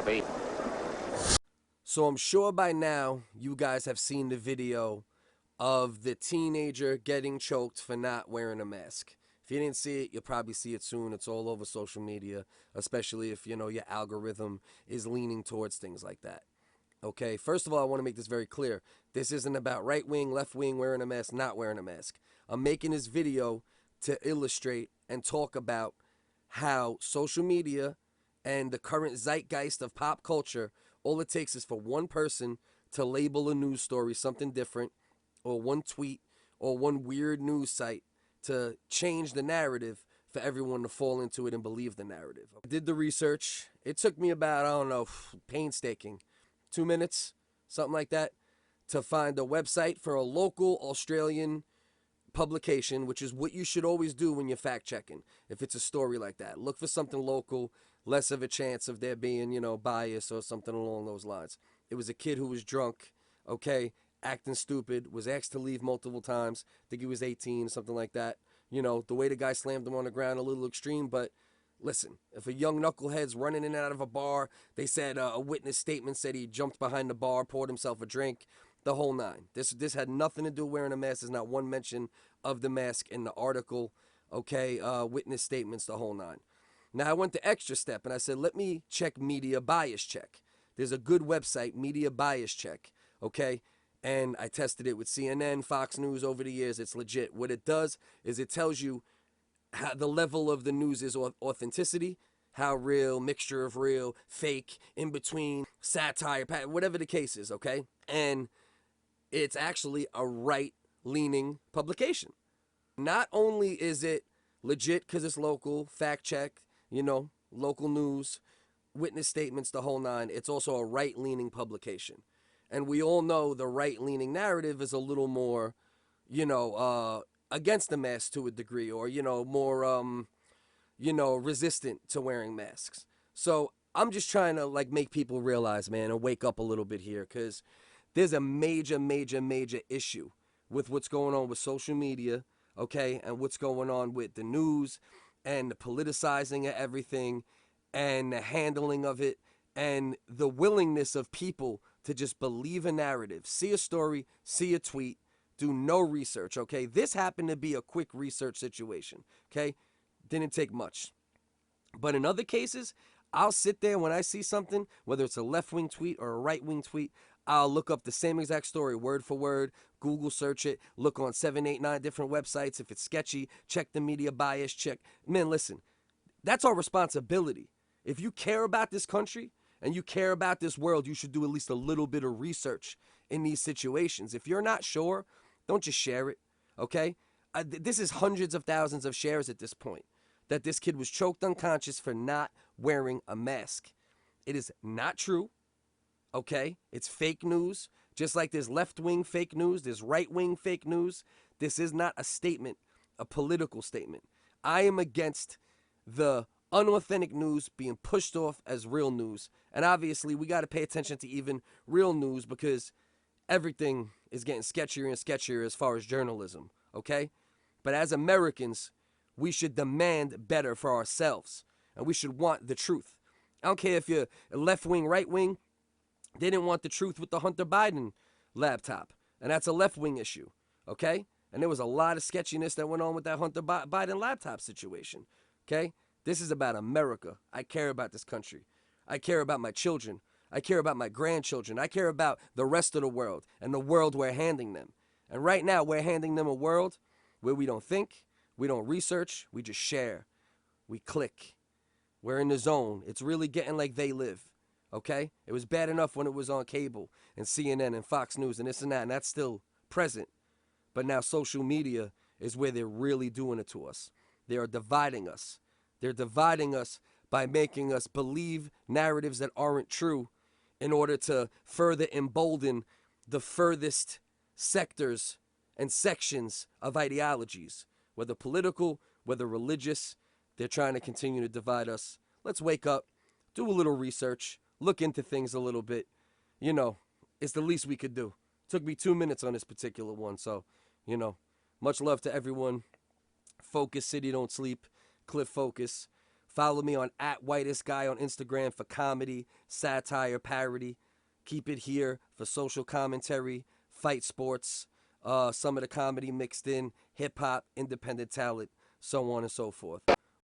bait. So I'm sure by now you guys have seen the video of the teenager getting choked for not wearing a mask. If you didn't see it, you'll probably see it soon. It's all over social media, especially if, your algorithm is leaning towards things like that. Okay, first of all, I want to make this very clear. This isn't about right wing, left wing, wearing a mask, not wearing a mask. I'm making this video to illustrate and talk about how social media and the current zeitgeist of pop culture, all it takes is for one person to label a news story something different, or one tweet, or one weird news site to change the narrative for everyone to fall into it and believe the narrative. I did the research. It took me about, I don't know, painstaking 2 minutes, something like that, to find a website for a local Australian publication, which is what you should always do when you're fact checking. If it's a story like that, look for something local, less of a chance of there being, bias or something along those lines. It was a kid who was drunk, okay, acting stupid, was asked to leave multiple times. I think he was 18, something like that. The way the guy slammed him on the ground, a little extreme, but listen, if a young knucklehead's running in and out of a bar, they said a witness statement said he jumped behind the bar, poured himself a drink, the whole nine. This had nothing to do with wearing a mask. There's not one mention of the mask in the article, okay? Witness statements, the whole nine. Now, I went the extra step, and I said, let me check media bias check. There's a good website, media bias check, okay? And I tested it with CNN, Fox News over the years. It's legit. What it does is it tells you how the level of the news is authenticity, how real, mixture of real, fake, in between, satire, whatever the case is, okay? And it's actually a right-leaning publication. Not only is it legit because it's local, fact check, local news, witness statements, the whole nine, it's also a right-leaning publication. And we all know the right-leaning narrative is a little more, against the mask to a degree, or, more, resistant to wearing masks. So I'm just trying to, make people realize, man, and wake up a little bit here, because there's a major, major, major issue with what's going on with social media, okay, and what's going on with the news and the politicizing of everything and the handling of it and the willingness of people to just believe a narrative, see a story, see a tweet, do no research, okay? This happened to be a quick research situation, okay? Didn't take much. But in other cases, I'll sit there when I see something, whether it's a left-wing tweet or a right-wing tweet, I'll look up the same exact story, word for word, Google search it, look on 7, 8, 9 different websites. If it's sketchy, check the media bias, check. Man, listen, that's our responsibility. If you care about this country and you care about this world, you should do at least a little bit of research in these situations. If you're not sure, don't just share it, okay? This is hundreds of thousands of shares at this point, that this kid was choked unconscious for not wearing a mask. It is not true. Okay, it's fake news. Just like there's left-wing fake news, there's right-wing fake news. This is not a statement, a political statement. I am against the unauthentic news being pushed off as real news. And obviously, we got to pay attention to even real news, because everything is getting sketchier and sketchier as far as journalism, okay? But as Americans, we should demand better for ourselves, and we should want the truth. I don't care if you're left-wing, right-wing. They didn't want the truth with the Hunter Biden laptop, and that's a left-wing issue, okay? And there was a lot of sketchiness that went on with that Hunter Biden laptop situation, okay? This is about America. I care about this country. I care about my children. I care about my grandchildren. I care about the rest of the world and the world we're handing them. And right now, we're handing them a world where we don't think, we don't research, we just share. We click. We're in the zone. It's really getting like They Live. Okay? It was bad enough when it was on cable and CNN and Fox News and this and that, and that's still present. But now social media is where they're really doing it to us. They are dividing us. They're dividing us by making us believe narratives that aren't true in order to further embolden the furthest sectors and sections of ideologies, whether political, whether religious. They're trying to continue to divide us. Let's wake up, do a little research, look into things a little bit. It's the least we could do. Took me 2 minutes on this particular one, so, much love to everyone. Focus City Don't Sleep, Cliff Focus. Follow me on @whitestguy on Instagram for comedy, satire, parody. Keep it here for social commentary, fight sports, some of the comedy mixed in, hip hop, independent talent, so on and so forth.